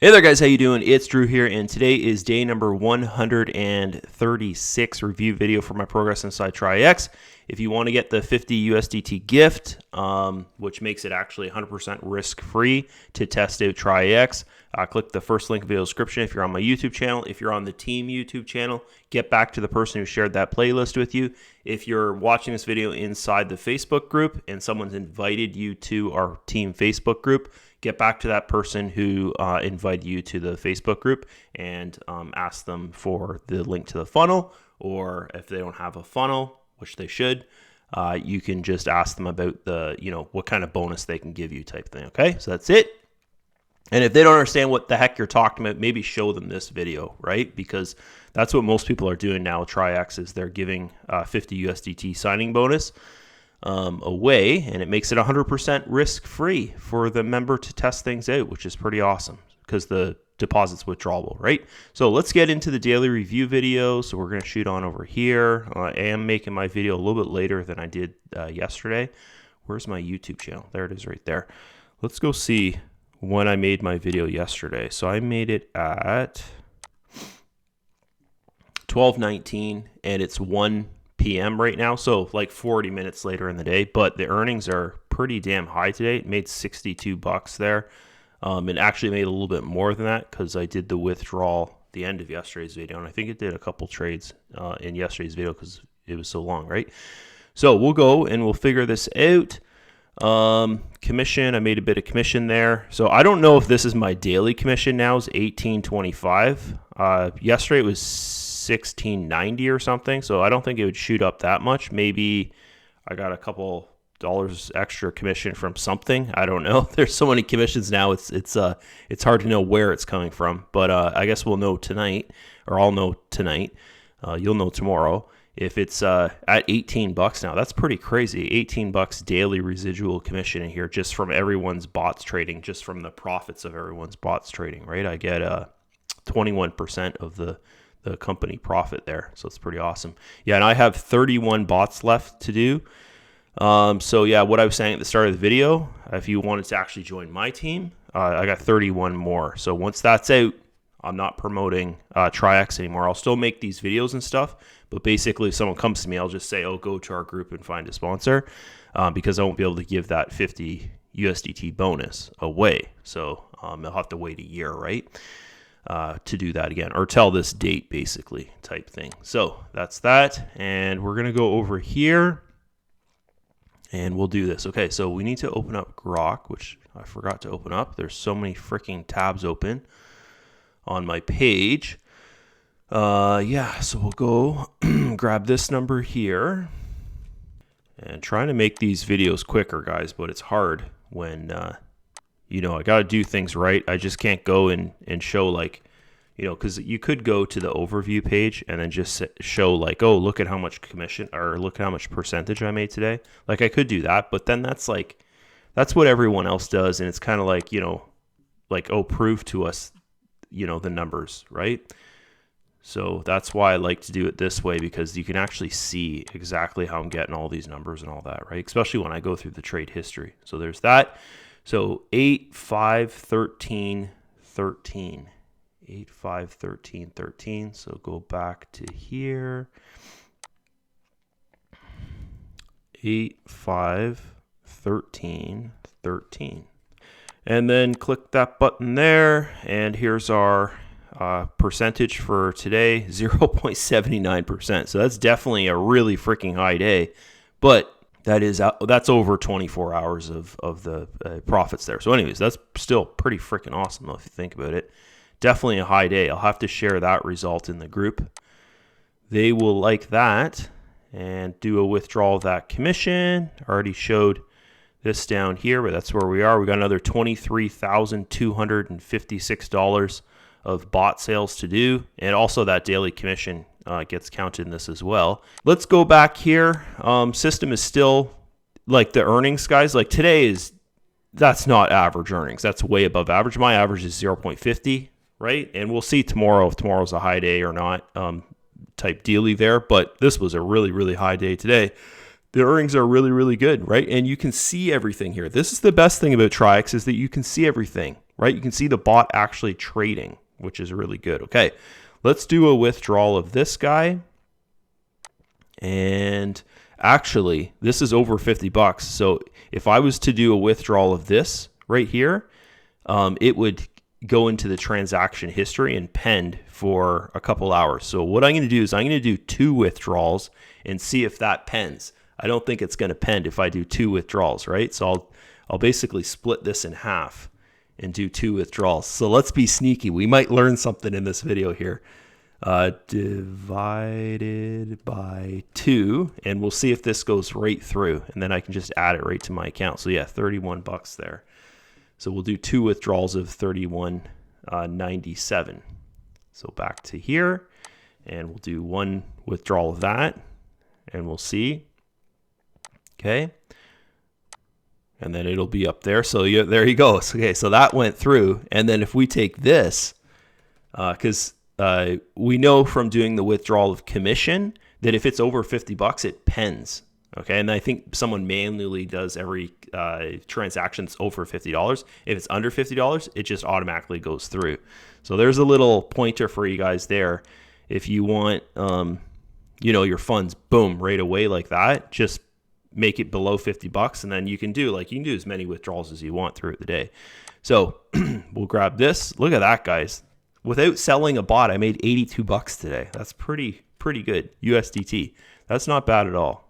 Hey there guys, how you doing? It's Drew here, and today is day number 136 review video for my progress inside Traiex. If you want to get the 50 USDT gift, which makes it actually 100% risk-free to test out Traiex, click the first link in the video description. If you're on my YouTube channel, if you're on the team YouTube channel, get back to the person who shared that playlist with you. If you're watching this video inside the Facebook group and someone's invited you to our team Facebook group, get back to that person who invited you to the Facebook group and ask them for the link to the funnel, or if they don't have a funnel, which they should, you can just ask them about the, what kind of bonus they can give you type thing. Okay, so that's it. And if they don't understand what the heck you're talking about, maybe show them this video, right? Because that's what most people are doing now with Traiex, is they're giving 50 USDT signing bonus away, and it makes it 100% risk-free for the member to test things out, which is pretty awesome because the deposit's withdrawable, right? So let's get into the daily review video. So we're going to shoot on over here. I am making my video a little bit later than I did yesterday. Where's my YouTube channel? There it is right there. Let's go see when I made my video yesterday. So I made it at 12:19, and it's 1 p.m. right now, so like 40 minutes later in the day, but the earnings are pretty damn high today. It made $62 there, and actually made a little bit more than that because I did the withdrawal the end of yesterday's video, and I think it did a couple trades in yesterday's video because it was so long, right? So we'll go and we'll figure this out. Commission, I made a bit of commission there, so I don't know if this is my daily commission now. Is $18.25. Yesterday it was $16.90 or something, so I don't think it would shoot up that much. Maybe I got a couple dollars extra commission from something. I don't know. There's so many commissions now. It's hard to know where it's coming from. But I guess we'll know tonight, or I'll know tonight. You'll know tomorrow if it's at $18 now. That's pretty crazy. $18 daily residual commission in here just from everyone's bots trading, just from the profits of everyone's bots trading. Right? I get 21% of the company profit there, so it's pretty awesome. Yeah, and I have 31 bots left to do. So yeah, what I was saying at the start of the video, if you wanted to actually join my team, I got 31 more. So once that's out, I'm not promoting Traiex anymore. I'll still make these videos and stuff, but basically if someone comes to me, I'll just say, oh, go to our group and find a sponsor, because I won't be able to give that 50 USDT bonus away. So I'll have to wait a year, right? To do that again, or tell this date basically type thing. So that's that, and we're gonna go over here and we'll do this. Okay, so we need to open up Grok, which I forgot to open up. There's so many freaking tabs open on my page. Yeah, so we'll go grab this number here, and trying to make these videos quicker, guys, but it's hard when I got to do things right. I just can't go and show because you could go to the overview page and then just show like, oh, look at how much commission, or look at how much percentage I made today. Like I could do that, but then that's what everyone else does. And it's kind of like, oh, prove to us, the numbers, right? So that's why I like to do it this way, because you can actually see exactly how I'm getting all these numbers and all that, right? Especially when I go through the trade history. So there's that. So 8, 5, 13, 13. 8, 5, 13, 13. So go back to here. 8, 5, 13, 13. And then click that button there. And here's our percentage for today, 0.79%. So that's definitely a really freaking high day. But that's over 24 hours of the profits there. So anyways, that's still pretty freaking awesome though, if you think about it. Definitely a high day. I'll have to share that result in the group. They will like that and do a withdrawal of that commission. I already showed this down here, but that's where we are. We got another $23,256 of bot sales to do, and also that daily commission gets counted in this as well. Let's go back here. System is still like the earnings, guys. Like today that's not average earnings. That's way above average. My average is 0.50, right? And we'll see tomorrow if tomorrow's a high day or not, type dealy there. But this was a really, really high day today. The earnings are really, really good, right? And you can see everything here. This is the best thing about Traiex, is that you can see everything. right? You can see the bot actually trading, which is really good. Okay, let's do a withdrawal of this guy. And actually, this is over 50 bucks. So if I was to do a withdrawal of this right here, it would go into the transaction history and pend for a couple hours. So what I'm going to do is I'm going to do 2 withdrawals and see if that pens. I don't think it's going to pend if I do 2 withdrawals, right? So I'll basically split this in half and do 2 withdrawals. So let's be sneaky. We might learn something in this video here. Divided by 2, and we'll see if this goes right through, and then I can just add it right to my account. So yeah, 31 bucks there. So we'll do 2 withdrawals of 31.97. So back to here, and we'll do 1 withdrawal of that, and we'll see. Okay, and then it'll be up there. So yeah, there you go. Okay, so that went through, and then if we take this, because we know from doing the withdrawal of commission that if it's over 50 bucks, it pens. Okay, and I think someone manually does every transaction that's over $50. If it's under $50, it just automatically goes through. So there's a little pointer for you guys there. If you want, your funds, boom, right away like that, just make it below 50 bucks, and then you can do as many withdrawals as you want throughout the day. So we'll grab this. Look at that, guys. Without selling a bot, I made 82 bucks today. That's pretty good. USDT. That's not bad at all.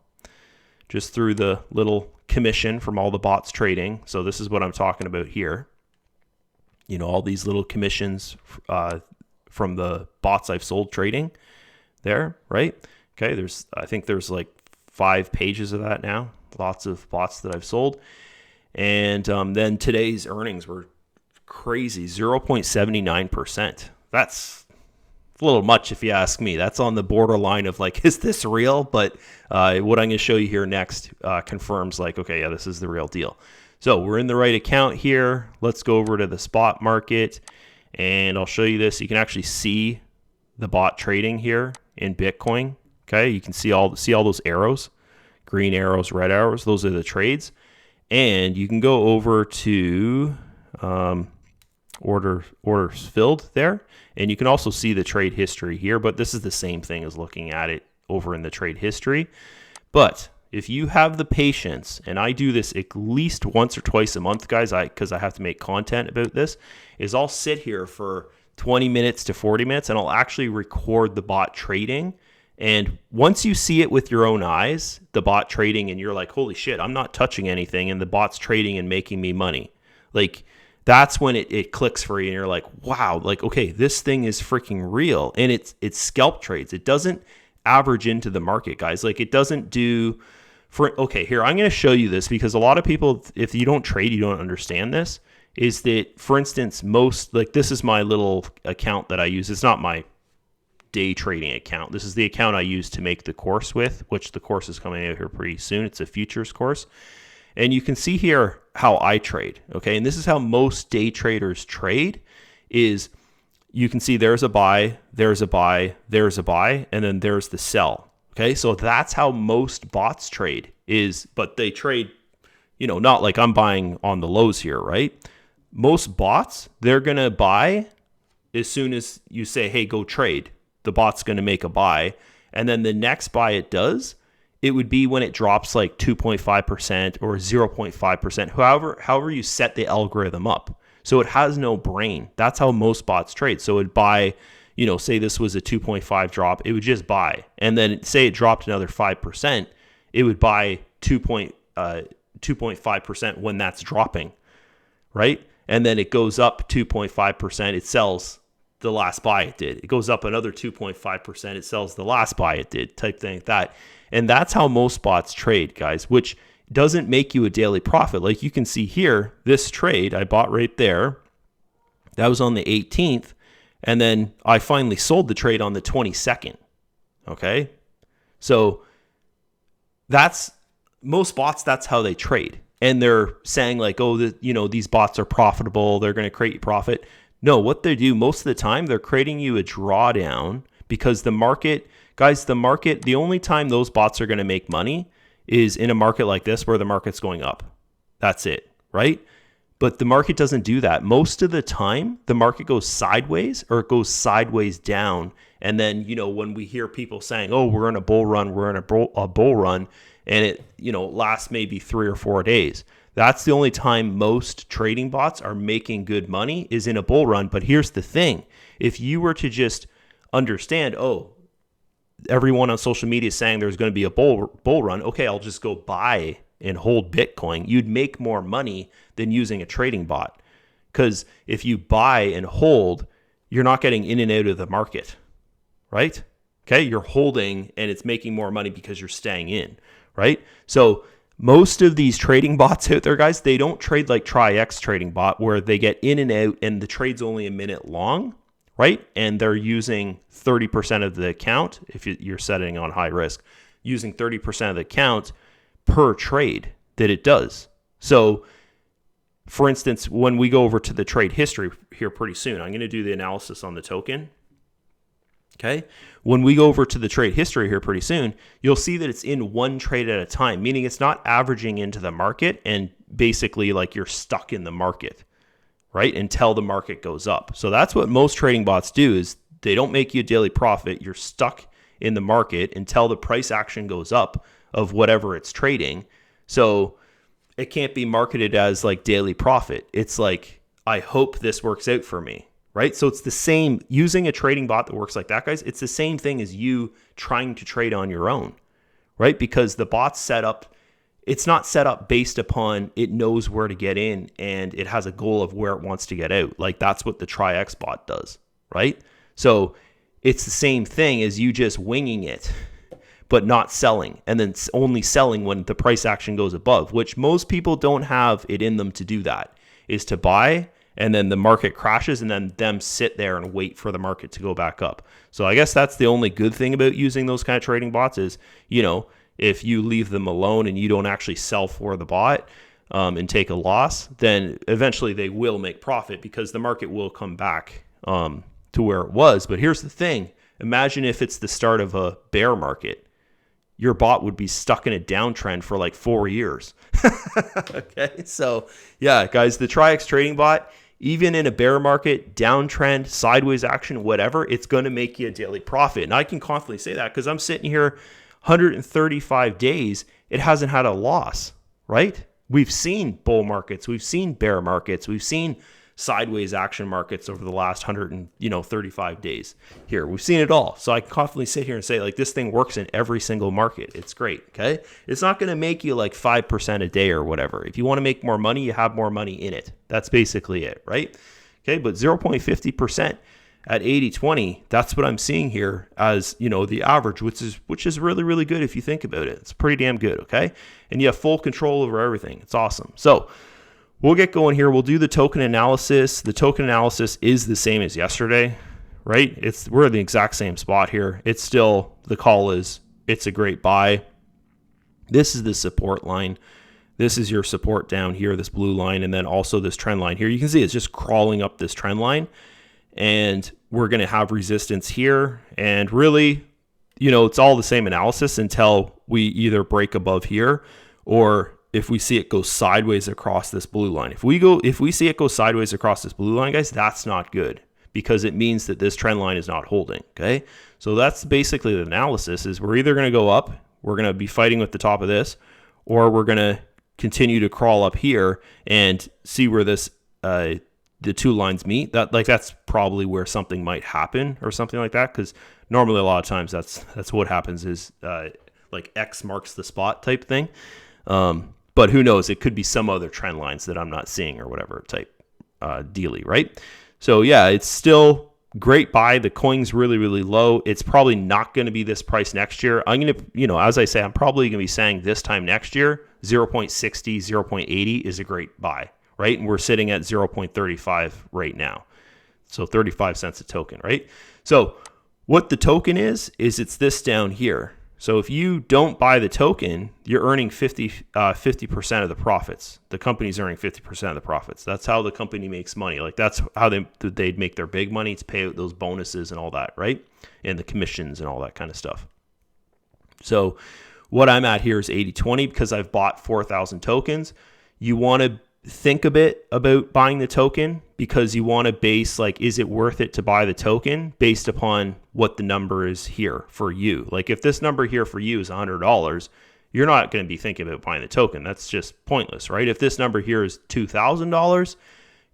Just through the little commission from all the bots trading. So this is what I'm talking about here. All these little commissions from the bots I've sold trading there, right? Okay, I think there's like 5 pages of that now. Lots of bots that I've sold. And then today's earnings were crazy, 0.79%. That's a little much if you ask me. That's on the borderline of like, is this real? But what I'm going to show you here next confirms like, okay, yeah, this is the real deal. So we're in the right account here. Let's go over to the spot market, and I'll show you this. You can actually see the bot trading here in Bitcoin. Okay, you can see all those arrows, green arrows, red arrows. Those are the trades, and you can go over to orders filled there, and you can also see the trade history here, but this is the same thing as looking at it over in the trade history. But if you have the patience, and I do this at least once or twice a month, guys, because I have to make content about this, is I'll sit here for 20 minutes to 40 minutes and I'll actually record the bot trading. And once you see it with your own eyes, the bot trading, and you're like, holy shit, I'm not touching anything, and the bot's trading and making me money. Like, that's when it clicks for you, and you're like, wow, like, okay, this thing is freaking real. And it's scalp trades. It doesn't average into the market, guys. Like, it doesn't do okay, here, I'm going to show you this because a lot of people, if you don't trade, you don't understand this, is that, for instance, this is my little account that I use. It's not my day trading account. This is the account I use to make the course with, which the course is coming out here pretty soon. It's a futures course. And you can see here how I trade, okay? And this is how most day traders trade, is you can see there's a buy, there's a buy, there's a buy, and then there's the sell, okay? So that's how most bots trade but they trade, not like I'm buying on the lows here, right? Most bots, they're going to buy as soon as you say, hey, go trade. The bot's going to make a buy. And then the next buy it does, it would be when it drops like 2.5% or 0.5%, however you set the algorithm up. So it has no brain. That's how most bots trade. So it would buy, say this was a 2.5 drop, it would just buy. And then say it dropped another 5%, it would buy 2.5% when that's dropping, right? And then it goes up 2.5%, it sells the last buy it did. It goes up another 2.5%, it sells the last buy it did, type thing like that. And that's how most bots trade, guys, which doesn't make you a daily profit. Like you can see here, this trade I bought right there, that was on the 18th, and then I finally sold the trade on the 22nd, okay? So most bots, that's how they trade. And they're saying like, oh, these bots are profitable, they're going to create you profit. No, what they do most of the time, they're creating you a drawdown because the market, guys, the only time those bots are going to make money is in a market like this where the market's going up. That's it, right? But the market doesn't do that. Most of the time, the market goes sideways or it goes sideways down. And then, when we hear people saying, oh, we're in a bull run, we're in a bull run, and it, lasts maybe 3 or 4 days. That's the only time most trading bots are making good money is in a bull run. But here's the thing. If you were to just understand, oh, everyone on social media is saying there's going to be a bull run, okay, I'll just go buy and hold Bitcoin, you'd make more money than using a trading bot. Because if you buy and hold, you're not getting in and out of the market, right? Okay, you're holding and it's making more money because you're staying in, right? So most of these trading bots out there, guys, they don't trade like Traiex trading bot where they get in and out and the trade's only a minute long, right? And they're using 30% of the account, if you're setting on high risk, using 30% of the account per trade that it does. So for instance, when we go over to the trade history here pretty soon, I'm going to do the analysis on the token. Okay. When we go over to the trade history here pretty soon, you'll see that it's in one trade at a time, meaning it's not averaging into the market and basically like you're stuck in the market, right? Until the market goes up. So that's what most trading bots do is they don't make you a daily profit. You're stuck in the market until the price action goes up of whatever it's trading. So it can't be marketed as like daily profit. It's like, I hope this works out for me, right? So it's the same using a trading bot that works like that, guys. It's the same thing as you trying to trade on your own, right? Because the bot's set up, it's not set up based upon it knows where to get in and it has a goal of where it wants to get out. Like that's what the Traiex bot does, right? So it's the same thing as you just winging it, but not selling, and then only selling when the price action goes above, which most people don't have it in them to do that, is to buy and then the market crashes and then them sit there and wait for the market to go back up. So I guess that's the only good thing about using those kind of trading bots is, if you leave them alone and you don't actually sell for the bot and take a loss, then eventually they will make profit because the market will come back to where it was. But here's the thing. Imagine if it's the start of a bear market. Your bot would be stuck in a downtrend for like 4 years. Okay, so yeah, guys, the Traiex trading bot, even in a bear market, downtrend, sideways action, whatever, it's going to make you a daily profit. And I can confidently say that because I'm sitting here 135 days, it hasn't had a loss, right? We've seen bull markets, we've seen bear markets, we've seen sideways action markets over the last 135 days here. We've seen it all. So I can confidently sit here and say like this thing works in every single market. It's great. Okay. It's not going to make you like 5% a day or whatever. If you want to make more money, you have more money in it. That's basically it. Right. Okay. But 0.50% at 80-20, that's what I'm seeing here as, the average, which is really, really good. If you think about it, it's pretty damn good. Okay. And you have full control over everything. It's awesome. So we'll get going here. We'll do the token analysis. The token analysis is the same as yesterday, right? We're in the exact same spot here. It's still, the call is, it's a great buy. This is the support line. This is your support down here, this blue line, and then also this trend line here. You can see it's just crawling up this trend line, and we're going to have resistance here. And really, it's all the same analysis until we either break above here or if we see it go sideways across this blue line. If we see it go sideways across this blue line, guys, that's not good because it means that this trend line is not holding, okay? So that's basically the analysis is we're either going to go up, we're going to be fighting with the top of this, or we're going to continue to crawl up here and see where this the two lines meet. That's probably where something might happen or something like that, because normally a lot of times that's what happens is like X marks the spot type thing. But who knows? It could be some other trend lines that I'm not seeing or whatever type dealy, right? So yeah, it's still great buy. The coin's really, really low. It's probably not going to be this price next year. I'm going to, as I say, I'm probably going to be saying this time next year, 0.60, 0.80 is a great buy, right? And we're sitting at 0.35 right now. So 35 cents a token, right? So what the token is it's this down here. So if you don't buy the token, you're earning 50% of the profits. The company's earning 50% of the profits. That's how the company makes money. Like that's how they'd make their big money to pay out those bonuses and all that, right? And the commissions and all that kind of stuff. So what I'm at here is 80-20 because I've bought 4,000 tokens. You want to think a bit about buying the token because you want to base, like, is it worth it to buy the token based upon what the number is here for you? Like, if this number here for you is $100, you're not going to be thinking about buying the token. That's just pointless, right? If this number here is $2,000,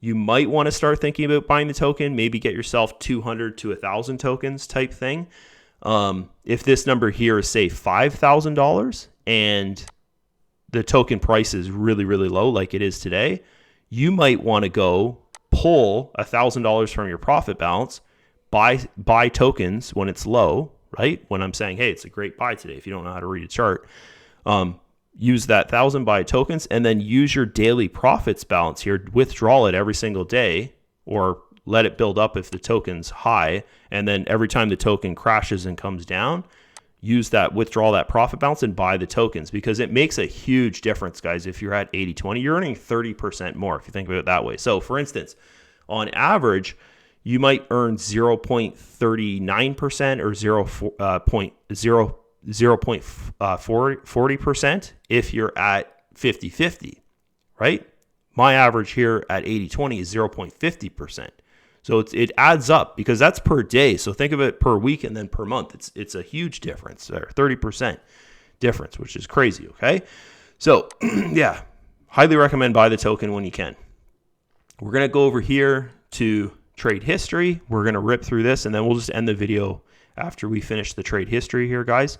you might want to start thinking about buying the token, maybe get yourself 200 to 1,000 tokens type thing. If this number here is, say, $5,000 and the token price is really, really low like it is today, you might want to go pull $1,000 from your profit balance, buy tokens when it's low, right? When I'm saying, hey, it's a great buy today, if you don't know how to read a chart, use that 1,000 buy tokens and then use your daily profits balance here, withdraw it every single day or let it build up if the token's high. And then every time the token crashes and comes down, use that, withdraw that profit balance and buy the tokens, because it makes a huge difference, guys. If you're at 80-20, you're earning 30% more if you think about it that way. So for instance, on average, you might earn 0.39% or 0.40% if you're at 50-50, right? My average here at 80-20 is 0.50%. So it adds up because that's per day. So think of it per week and then per month. It's a huge difference there, 30% difference, which is crazy, okay? So yeah, highly recommend buy the token when you can. We're going to go over here to trade history. We're going to rip through this and then we'll just end the video after we finish the trade history here, guys.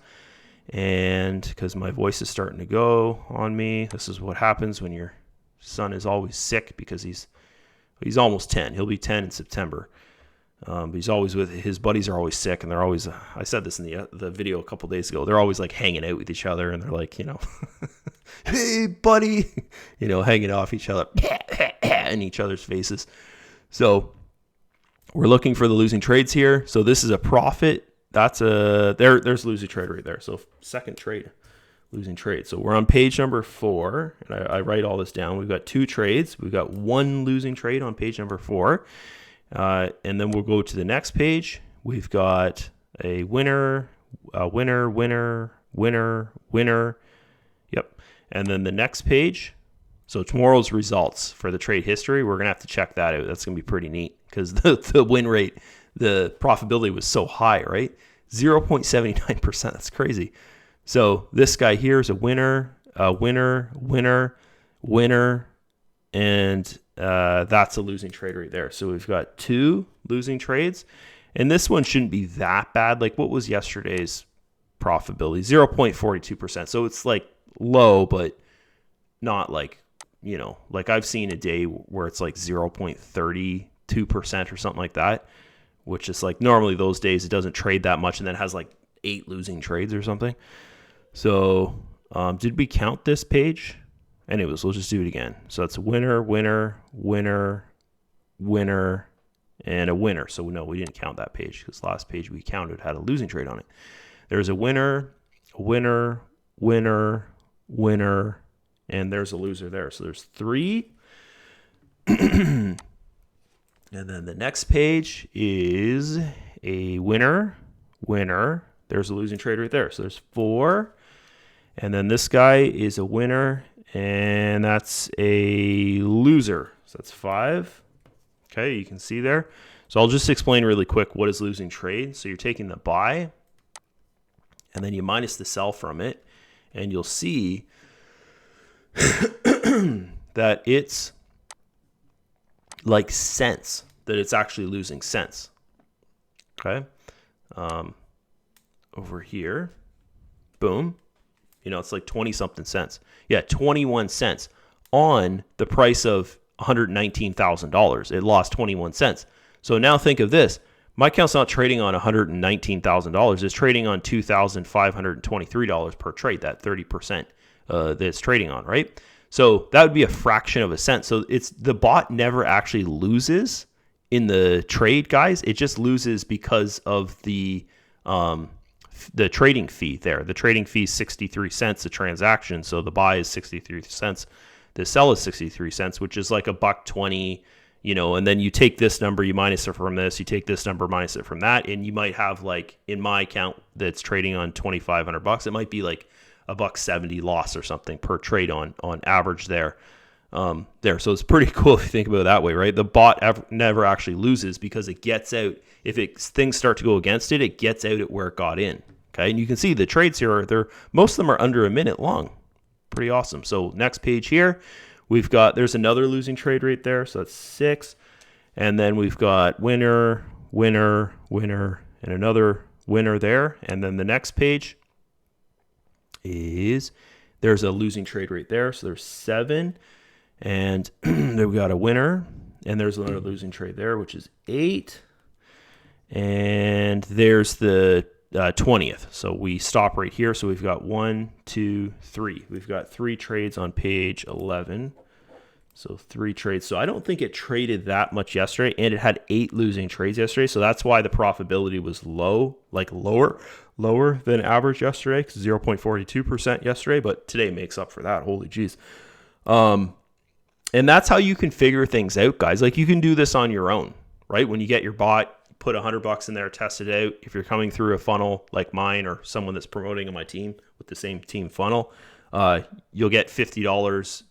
And because my voice is starting to go on me, this is what happens when your son is always sick because he's almost 10. He'll be 10 in September. But he's always with, his buddies are always sick, and they're always, I said this in the video a couple days ago, they're always like hanging out with each other, and they're like, hey, buddy, hanging off each other in each other's faces. So we're looking for the losing trades here. So this is a profit. That's there's a losing trade right there. So second trade. Losing trade. So we're on page number 4, and I write all this down. We've got 2 trades. We've got 1 losing trade on page number 4. And then we'll go to the next page. We've got a winner, winner. Yep. And then the next page. So tomorrow's results for the trade history, we're going to have to check that out. That's going to be pretty neat because the win rate, the profitability was so high, right? 0.79%. That's crazy. So this guy here is a winner, and that's a losing trade right there. So we've got 2 losing trades, and this one shouldn't be that bad. Like, what was yesterday's profitability? 0.42%. So it's like low, but not like, like I've seen a day where it's like 0.32% or something like that, which is like normally those days it doesn't trade that much and then has like 8 losing trades or something. So did we count this page? Anyways, we'll just do it again. So that's winner, and a winner. So no, we didn't count that page because last page we counted had a losing trade on it. There's a winner, and there's a loser there. So there's 3. And then the next page is a winner. There's a losing trade right there. So there's 4. And then this guy is a winner, and that's a loser. So that's 5. Okay, you can see there. So I'll just explain really quick what is losing trade. So you're taking the buy, and then you minus the sell from it, and you'll see that it's like cents, that it's actually losing cents. Okay. Over here, boom. It's like 20 something cents. Yeah, 21 cents on the price of $119,000. It lost 21 cents. So now think of this. My account's not trading on $119,000. It's trading on $2,523 per trade, that 30% that it's trading on, right? So that would be a fraction of a cent. So the bot never actually loses in the trade, guys. It just loses because of the trading fee there. The trading fee is 63 cents a transaction. So the buy is 63 cents. The sell is 63 cents, which is like $1.20, and then you take this number, you minus it from this, you take this number, minus it from that. And you might have, like, in my account that's trading on $2,500, it might be like $1.70 loss or something per trade on average there. there. So it's pretty cool if you think about it that way, right? The bot never actually loses because it gets out. If things start to go against it, it gets out at where it got in. Okay, and you can see the trades here most of them are under a minute long. Pretty awesome. So next page here, there's another losing trade right there. So that's 6. And then we've got winner, winner, winner, and another winner there. And then the next page there's a losing trade right there. So there's 7. And then we got a winner. And there's another losing trade there, which is 8. And there's the 20th. So we stop right here. So we've got 1, 2, 3. We've got 3 trades on page 11. So 3 trades. So I don't think it traded that much yesterday, and it had 8 losing trades yesterday. So that's why the profitability was lower than average yesterday, 0.42% yesterday. But today makes up for that. Holy jeez. And that's how you can figure things out, guys. Like, you can do this on your own, right? When you get your bot, put $100 in there, test it out. If you're coming through a funnel like mine or someone that's promoting on my team with the same team funnel, you'll get $50,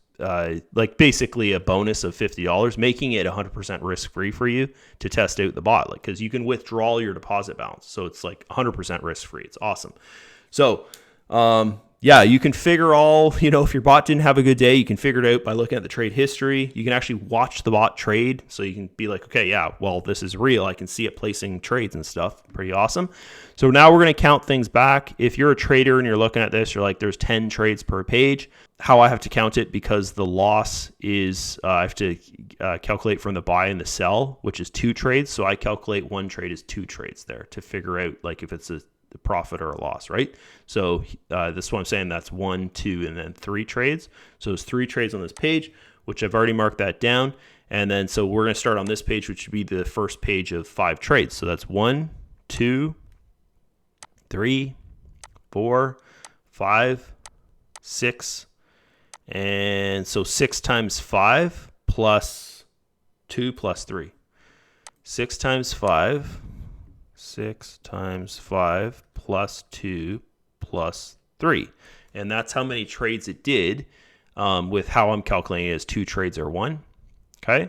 like basically a bonus of $50, making it 100% risk-free for you to test out the bot. Like, because you can withdraw your deposit balance, so it's like 100% risk-free. It's awesome. So, yeah, you can figure if your bot didn't have a good day, you can figure it out by looking at the trade history. You can actually watch the bot trade. So you can be like, okay, yeah, well, this is real. I can see it placing trades and stuff. Pretty awesome. So now we're going to count things back. If you're a trader and you're looking at this, you're like, there's 10 trades per page. How I have to count it, because the loss is, I have to calculate from the buy and the sell, which is 2 trades. So I calculate 1 trade is 2 trades there to figure out like if it's a profit or a loss, right? So this is what I'm saying. That's 1, 2, and then 3 trades. So there's 3 trades on this page, which I've already marked that down. And then so we're going to start on this page, which would be the first page of 5 trades. So that's 1, 2, 3, 4, 5, 6. And so 6 times 5 plus 2 plus 3. 6 times 5. 6 times 5 plus 2 plus 3. And that's how many trades it did, with how I'm calculating it as 2 trades or 1. Okay.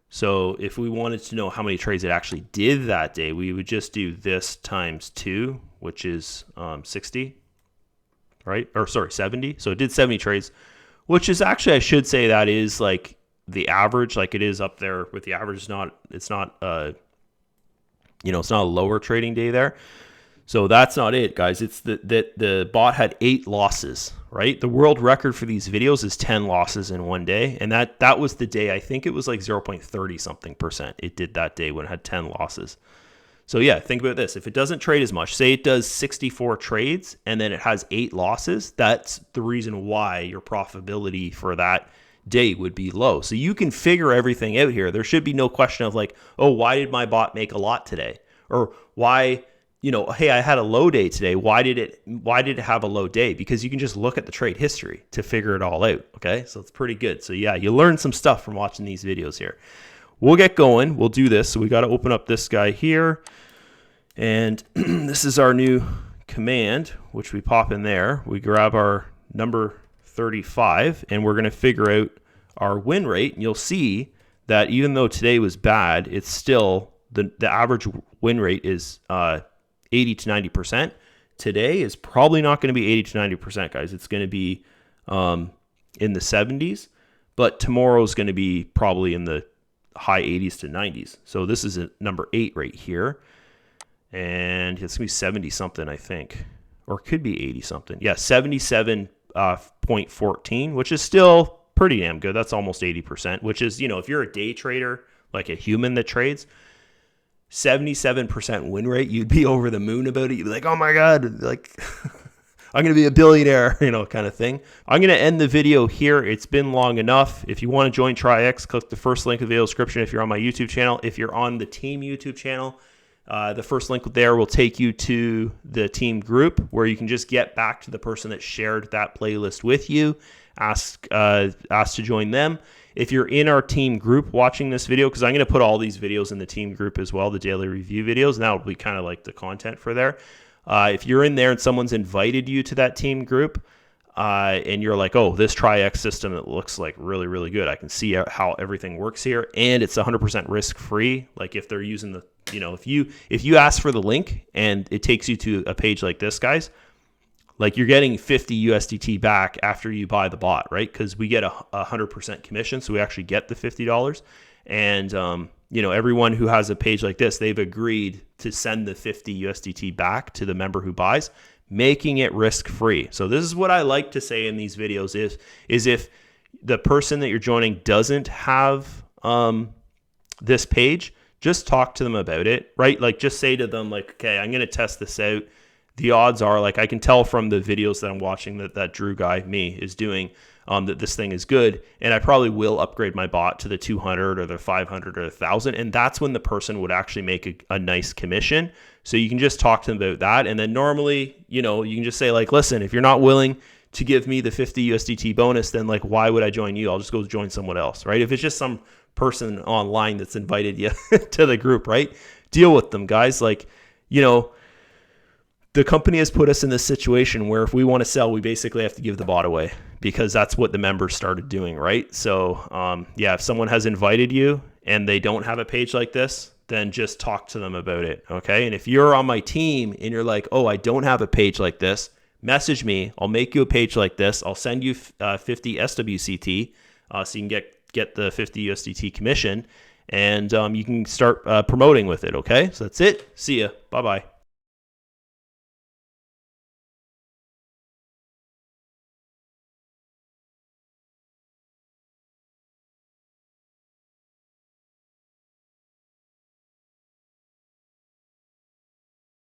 So if we wanted to know how many trades it actually did that day, we would just do this times 2, which is 60, right? Or sorry, 70. So it did 70 trades, which is actually, I should say that is like the average, like it is up there with the average. It's not it's not a lower trading day there. So that's not it, guys. It's that the bot had 8 losses, right? The world record for these videos is 10 losses in one day. And that was the day, I think it was like 0.30 something percent. It did that day when it had 10 losses. So yeah, think about this. If it doesn't trade as much, say it does 64 trades and then it has 8 losses, that's the reason why your profitability for that day would be low. So you can figure everything out here. There should be no question of like, oh, why did my bot make a lot today? Or why, hey, I had a low day today. Why did it have a low day? Because you can just look at the trade history to figure it all out. Okay. So it's pretty good. So yeah, you learn some stuff from watching these videos here. We'll get going. We'll do this. So we got to open up this guy here. And this is our new command, which we pop in there. We grab our number 35 and we're going to figure out our win rate. And you'll see that even though today was bad, it's still the average win rate is 80 to 90%. Today is probably not going to be 80 to 90%, guys. It's going to be in the 70s, but tomorrow is going to be probably in the high 80s to 90s. So this is a number 8 right here. And it's going to be 70 something, I think, or it could be 80 something. Yeah, 77.14, which is still pretty damn good. That's almost 80%, which is, if you're a day trader, like a human that trades, 77% win rate, you'd be over the moon about it. You'd be like, oh my God, like I'm going to be a billionaire, kind of thing. I'm going to end the video here. It's been long enough. If you want to join Traiex, click the first link in the video description if you're on my YouTube channel. If you're on the team YouTube channel, the first link there will take you to the team group where you can just get back to the person that shared that playlist with you, ask to join them. If you're in our team group watching this video, because I'm going to put all these videos in the team group as well, the daily review videos, and that will be kind of like the content for there. If you're in there and someone's invited you to that team group, and you're like, oh, this Traiex system, it looks like really, really good. I can see how everything works here, and it's 100% risk free. Like if they're using the, if you ask for the link and it takes you to a page like this, guys, like you're getting 50 USDT back after you buy the bot, right? Because we get a 100% commission, so we actually get the $50. And everyone who has a page like this, they've agreed to send the 50 USDT back to the member who buys, making it risk-free. So this is what I like to say in these videos is if the person that you're joining doesn't have this page, just talk to them about it, right? Like just say to them like, okay, I'm going to test this out. The odds are, like I can tell from the videos that I'm watching that Drew guy, me, is doing, that this thing is good, and I probably will upgrade my bot to the 200 or the 500 or 1,000, and that's when the person would actually make a nice commission. So you can just talk to them about that, and then normally, you can just say like, listen, if you're not willing to give me the 50 USDT bonus, then like, why would I join you? I'll just go join someone else, right? If it's just some person online that's invited you to the group, right? Deal with them, guys. Like, the company has put us in this situation where if we want to sell, we basically have to give the bot away because that's what the members started doing, right? So, if someone has invited you and they don't have a page like this, then just talk to them about it, okay? And if you're on my team and you're like, oh, I don't have a page like this, message me. I'll make you a page like this. I'll send you 50 SWCT so you can get the 50 USDT commission, and you can start promoting with it, okay? So that's it. See ya. Bye-bye.